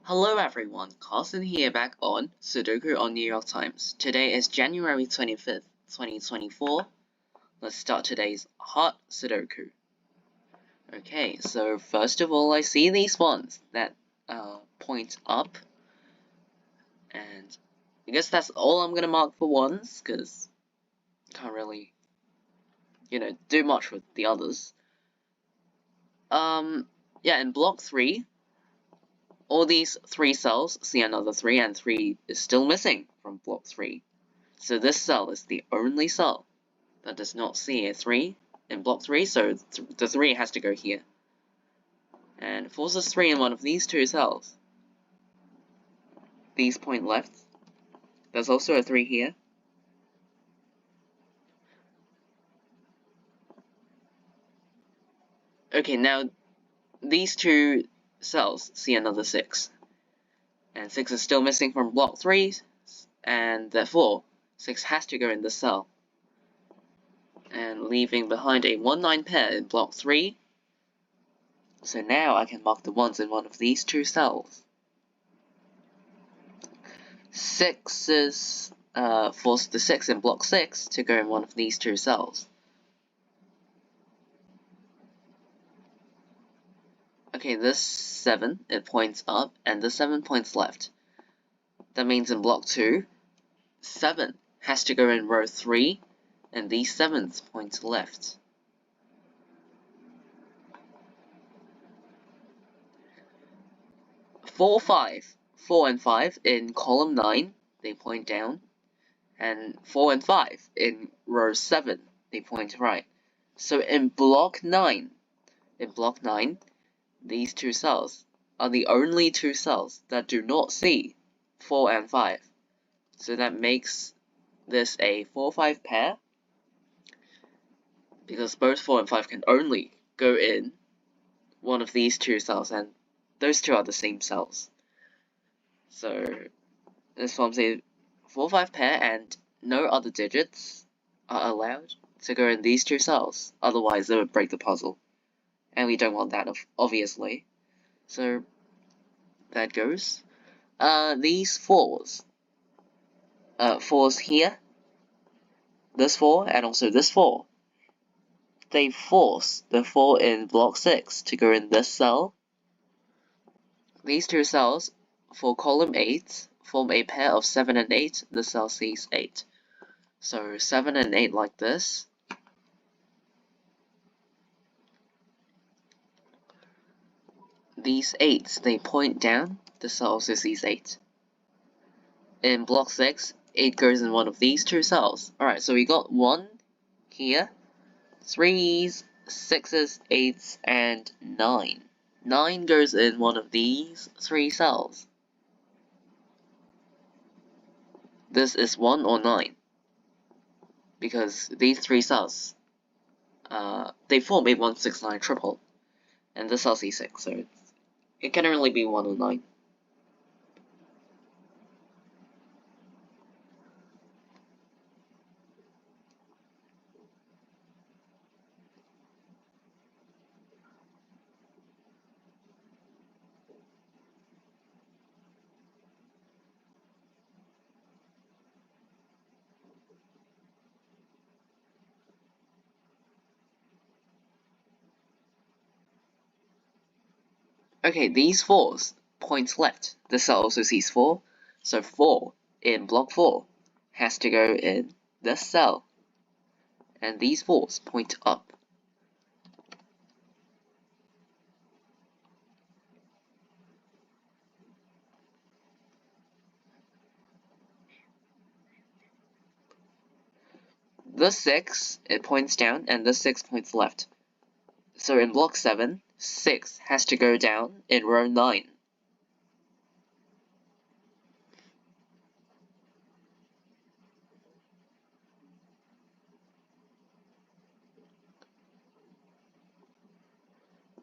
Hello everyone, Carson here back on Sudoku on New York Times. Today is January 25th, 2024. Let's start today's hot Sudoku. Okay, so first of all, I see these ones that point up. And I guess that's all I'm gonna mark for ones, because can't really, do much with the others. Yeah, in block 3, all these 3 cells see another 3, and 3 is still missing from block 3. So this cell is the only cell that does not see a 3 in block 3, so the 3 has to go here. And it forces 3 in one of these 2 cells. These point left. There's also a 3 here. Okay, now these 2 cells see another 6. And 6 is still missing from block 3, and therefore 6 has to go in this cell. And leaving behind a 1-9 pair in block 3. So now I can mark the 1s in one of these 2 cells. 6 is force the 6 in block 6 to go in one of these 2 cells. Okay, this 7, it points up, and this 7 points left. That means in block 2, 7 has to go in row 3, and these 7s point left. Four, 4 and 5 in column 9, they point down, and 4 and 5 in row 7, they point right. So in block 9, these 2 cells are the only 2 cells that do not see 4 and 5. So that makes this a 4-5 pair, because both 4 and 5 can only go in one of these 2 cells, and those 2 are the same cells. So this forms a 4-5 pair, and no other digits are allowed to go in these 2 cells, otherwise it would break the puzzle. And we don't want that, obviously. So that goes. These 4s. 4s here, this 4, and also this 4. They force the 4 in block 6 to go in this cell. These 2 cells, for column 8, form a pair of 7 and 8. The cell sees 8. So 7 and 8 like this. These 8s, they point down. The cell also sees 8. In block 6, 8 goes in one of these 2 cells. Alright, so we got 1 here, 3s, 6s, 8s, and 9. 9 goes in one of these 3 cells. This is 1 or 9, because these 3 cells, they form a 1-6-9 triple, and this cell C6, so it can only be 1 or 9. Okay, these 4s point left. The cell also sees 4, so 4 in block 4 has to go in this cell, and these 4s point up. This 6, it points down, and this 6 points left. So in block 7, 6 has to go down in row 9.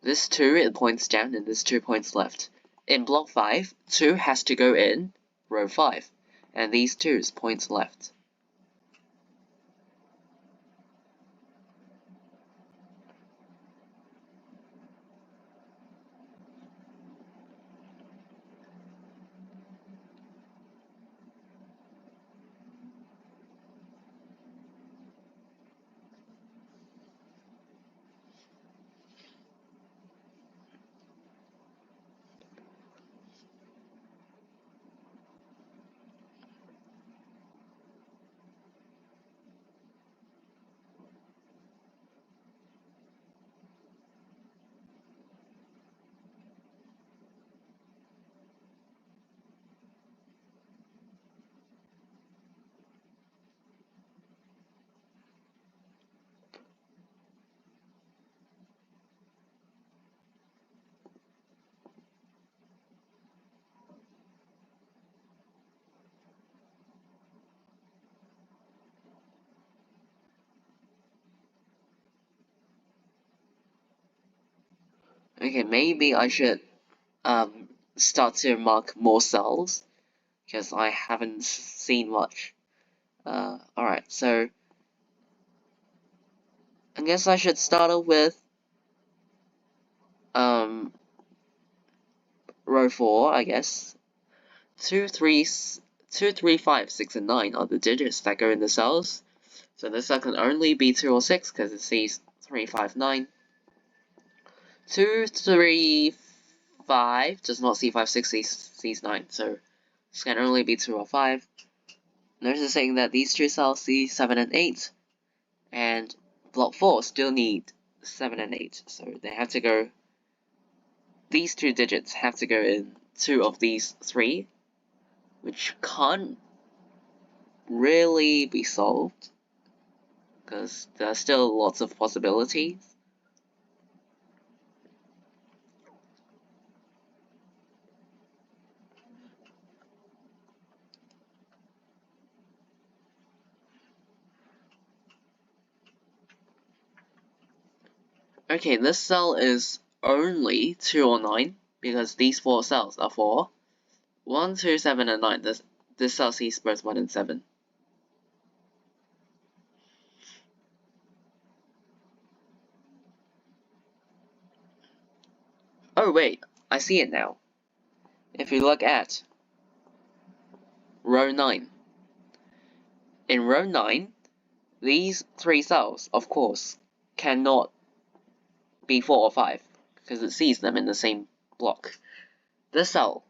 This 2, it points down, and this 2 points left. In block 5, 2 has to go in row 5, and these 2s point left. Okay, maybe I should start to mark more cells because I haven't seen much. Alright, so I guess I should start off with row 4, I guess. 2, 3, 2, 3, 5, 6, and 9 are the digits that go in the cells. So this cell can only be 2 or 6 because it sees 3, 5, 9. 2, 3, 5 does not see 5, 6, sees 9. So this can only be 2 or 5. Notice saying that these two cells see 7 and 8. And block 4 still need 7 and 8. So they have to go, these two digits have to go in 2 of these 3, which can't really be solved because there are still lots of possibilities. Okay, this cell is only 2 or 9 because these 4 cells are 4. 1, 2, 7, and 9. This cell sees both 1 and 7. Oh wait, I see it now. If you look at row 9. In row 9, these 3 cells, of course, cannot be 4 or 5 because it sees them in the same block. This cell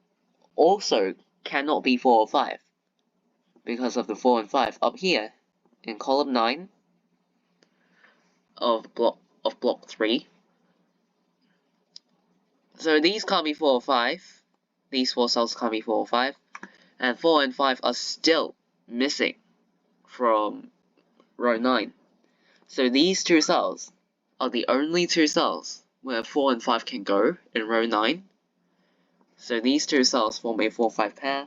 also cannot be 4 or 5 because of the 4 and 5 up here in column 9 of block 3. So these can't be 4 or 5. These 4 cells can't be 4 or 5. And 4 and 5 are still missing from row 9. So these 2 cells are the only 2 cells where 4 and 5 can go in row 9. So these 2 cells form a 4-5 pair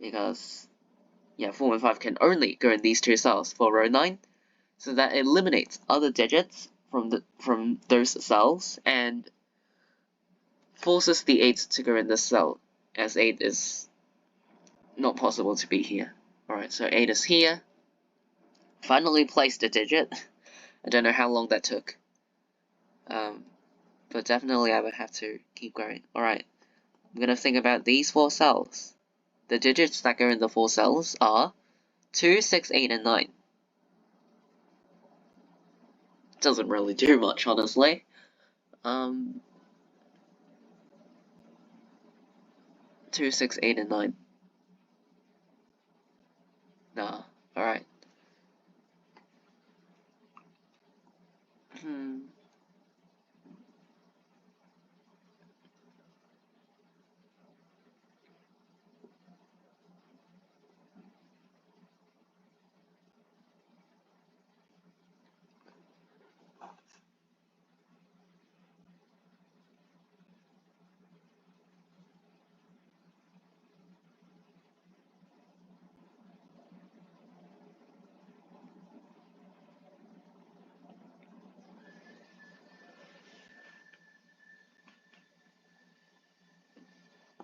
because 4 and 5 can only go in these 2 cells for row 9. So that eliminates other digits from those cells and forces the 8 to go in this cell, as 8 is not possible to be here. Alright, so 8 is here. Finally placed a digit. I don't know how long that took. But definitely I would have to keep going. Alright, I'm gonna think about these 4 cells. The digits that go in the 4 cells are 2, 6, 8, and 9. Doesn't really do much, honestly. 2, 6, 8, and 9. Nah, alright.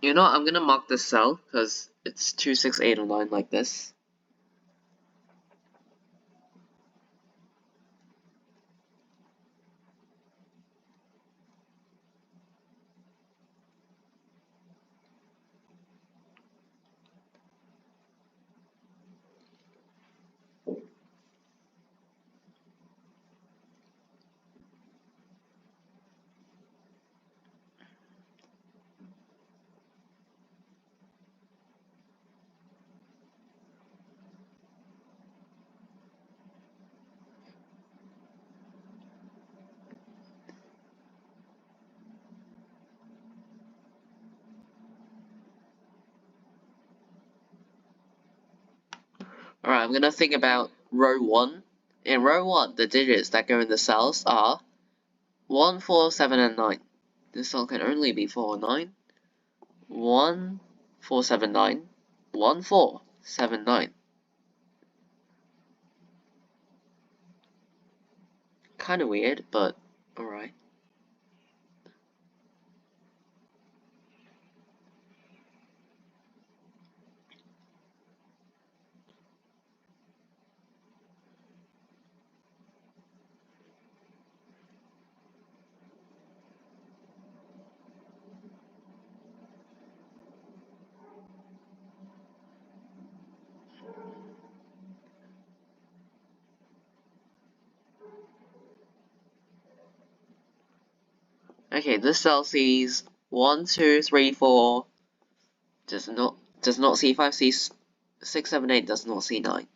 You know, I'm gonna mark this cell because it's 2, 6, 8, or 9 like this. Alright, I'm gonna think about row 1. In row 1, the digits that go in the cells are 1, 4, 7, and 9. This cell can only be 4 or 9. 1, 4, 7, 9. 1, 4, 7, 9. Kinda weird, but alright. Okay, this cell sees 1, 2, 3, 4. Does not see 5, sees 6, 7, 8, does not see 9.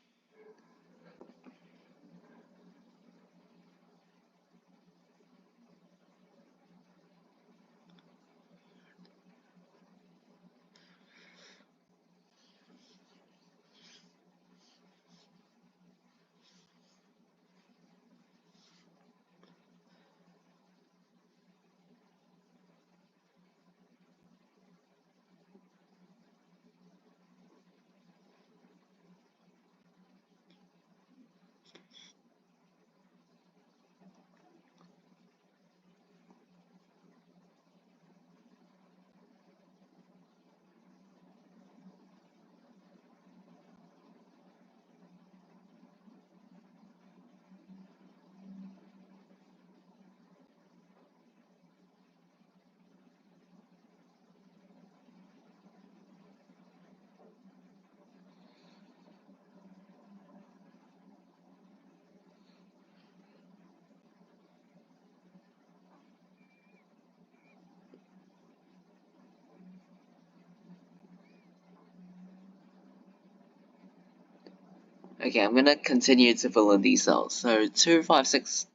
Okay, I'm gonna continue to fill in these cells. So 2, 5, 6,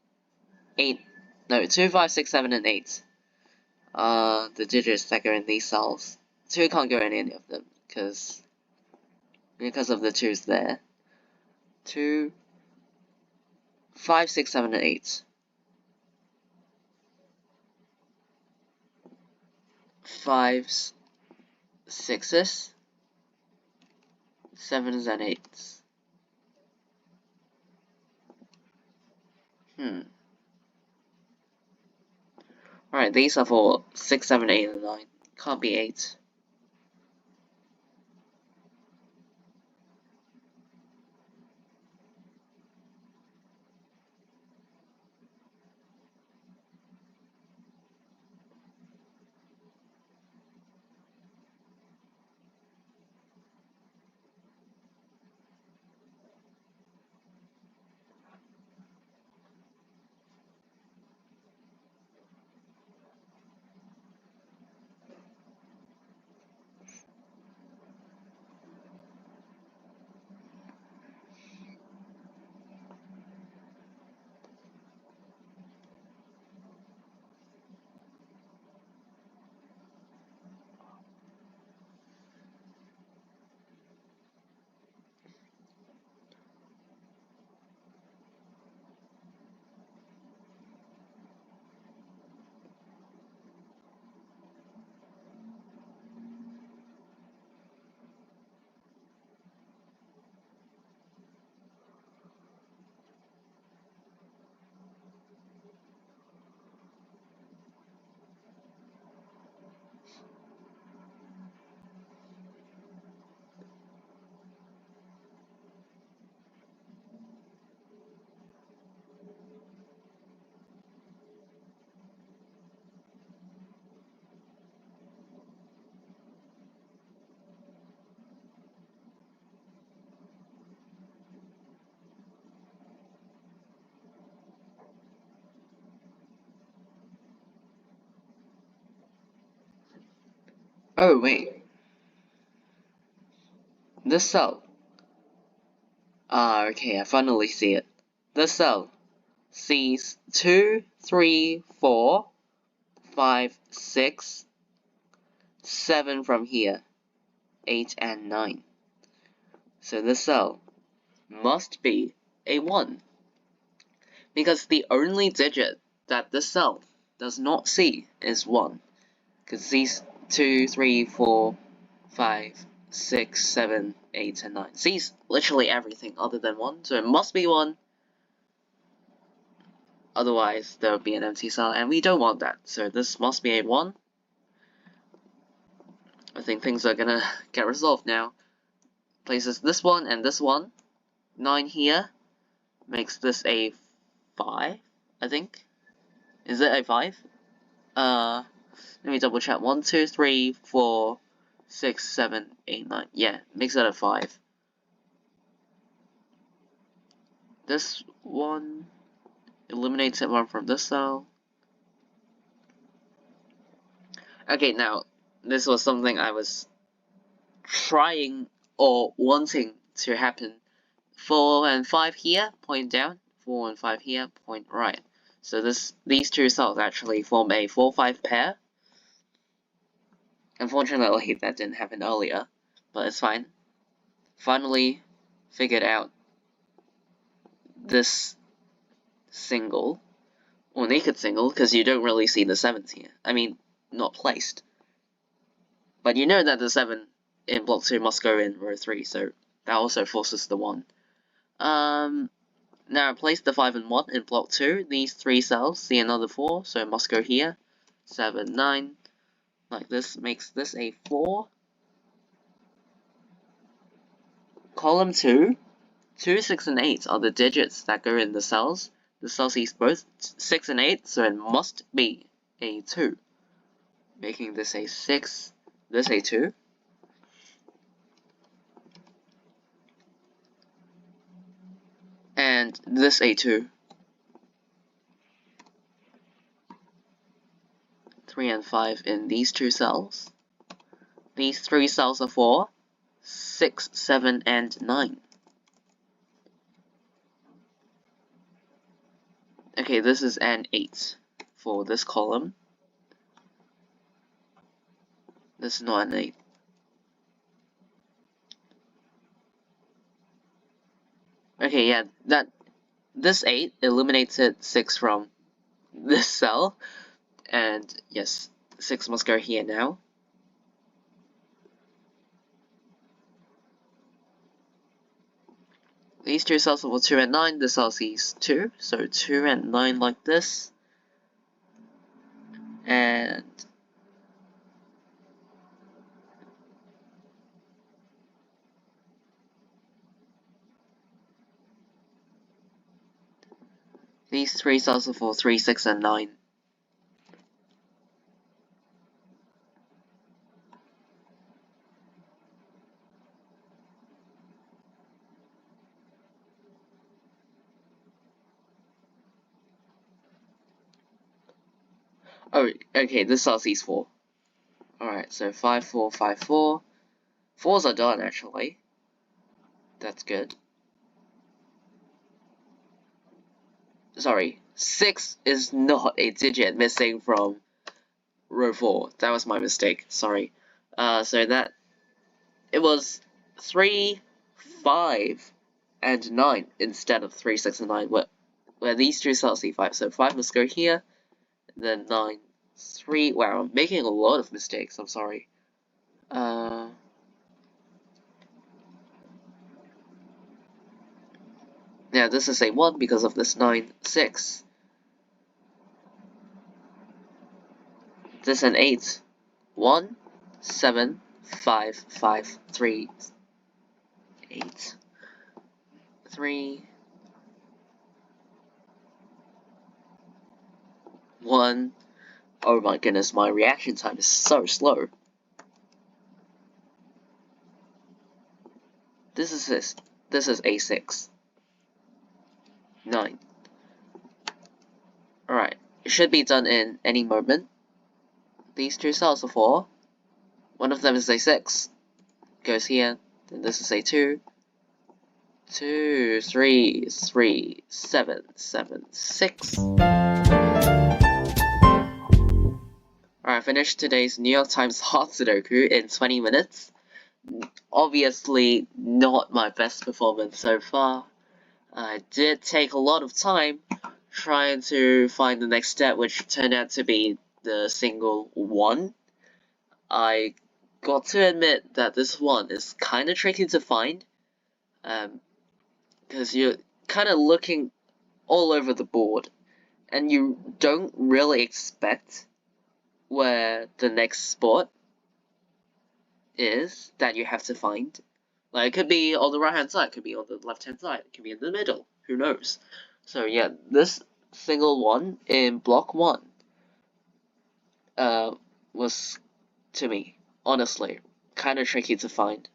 8. No, 2, 5, 6, 7, and 8. The digits that go in these cells. 2 can't go in any of them because of the 2's there. 2, 5, 6, 7, and 8. 5s, 6s, 7s, and 8s. Alright, these are for 6, 7, 8, and 9. Can't be 8. Oh, wait. This cell. Okay, I finally see it. This cell sees 2, 3, 4, 5, 6, 7 from here, 8, and 9. So this cell must be a 1. Because the only digit that this cell does not see is 1. Because these 2, 3, 4, 5, 6, 7, 8, and 9 sees literally everything other than 1. So it must be 1. Otherwise, there would be an empty cell, and we don't want that. So this must be a 1. I think things are gonna get resolved now. Places this one and this one. 9 here. Makes this a 5, I think. Is it a 5? Let me double check. 1, 2, 3, 4, 6, 7, 8, 9. Yeah, makes it a 5. This one eliminates it one from this cell. Okay, now, this was something I was trying or wanting to happen. 4 and 5 here, point down. 4 and 5 here, point right. So these two cells actually form a 4-5 pair. Unfortunately, that didn't happen earlier, but it's fine. Finally figured out this single, or naked single, because you don't really see the 7s here. I mean, not placed. But you know that the 7 in block 2 must go in row 3, so that also forces the 1. Now place the 5 and 1 in block 2. These 3 cells see another 4, so it must go here. 7, 9, like this, makes this a 4. Column 2, 2, 6, and 8 are the digits that go in the cells. The cell sees both 6 and 8, so it must be a 2. Making this a 6, this a 2. And this a 2. 3 and 5 in these 2 cells. These 3 cells are 4, 6, 7, and 9. Okay, this is an 8 for this column. This is not an 8. Okay, yeah, this 8 eliminated 6 from this cell, and yes, 6 must go here now. These 2 cells are for 2 and 9, this cell sees 2, so 2 and 9 like this. And these 3 cells are for 3, 6, and 9. Oh, okay, this cell sees 4. Alright, so 5, 4, 5, 4. 4s are done, actually. That's good. Sorry, 6 is not a digit missing from row 4. That was my mistake, sorry. So that, it was 3, 5, and 9 instead of 3, 6, and 9, where these 2 cells see 5. So 5 must go here, and then 9, 3. Wow, I'm making a lot of mistakes, I'm sorry. Now this is a 1 because of this 9, 6. This is an 8. 1, 7, 5, 5, 3, 8. 3, 1. Oh my goodness, my reaction time is so slow. This is A6. 9. Alright, it should be done in any moment. These 2 cells are 4. One of them is A6. Goes here. Then this is A2. 2, 3, 3, 7, 7, 6. Alright, I finished today's New York Times hot Sudoku in 20 minutes. Obviously, not my best performance so far. I did take a lot of time trying to find the next step, which turned out to be the single 1. I got to admit that this 1 is kind of tricky to find, because you're kind of looking all over the board, and you don't really expect where the next spot is that you have to find. Like, it could be on the right hand side, it could be on the left hand side, it could be in the middle, who knows. So yeah, this single 1 in block 1 was, to me, honestly, kind of tricky to find.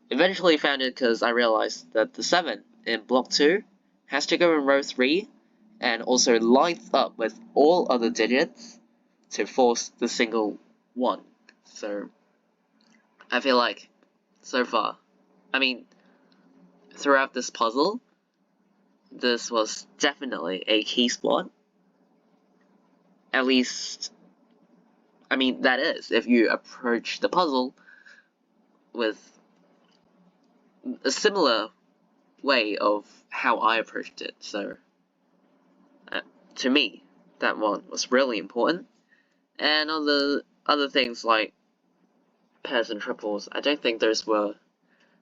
Eventually found it because I realized that the 7 in block 2 has to go in row 3 and also lines up with all other digits to force the single one. So I feel like so far, I mean, throughout this puzzle, this was definitely a key spot. At least, I mean, that is, if you approach the puzzle with a similar way of how I approached it. So, to me, that one was really important. And other things like pairs and triples, I don't think those were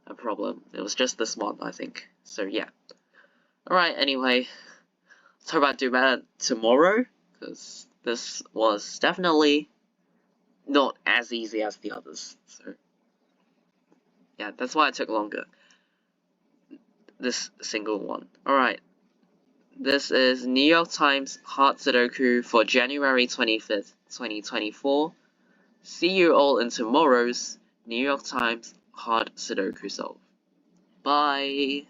a problem. It was just this one, I think. So yeah. Alright, anyway, let's hope I do better tomorrow, because this was definitely not as easy as the others. So yeah, that's why it took longer. This single one. Alright. This is New York Times Hard Sudoku for January 25th, 2024. See you all in tomorrow's New York Times Hard Sudoku solve. Bye!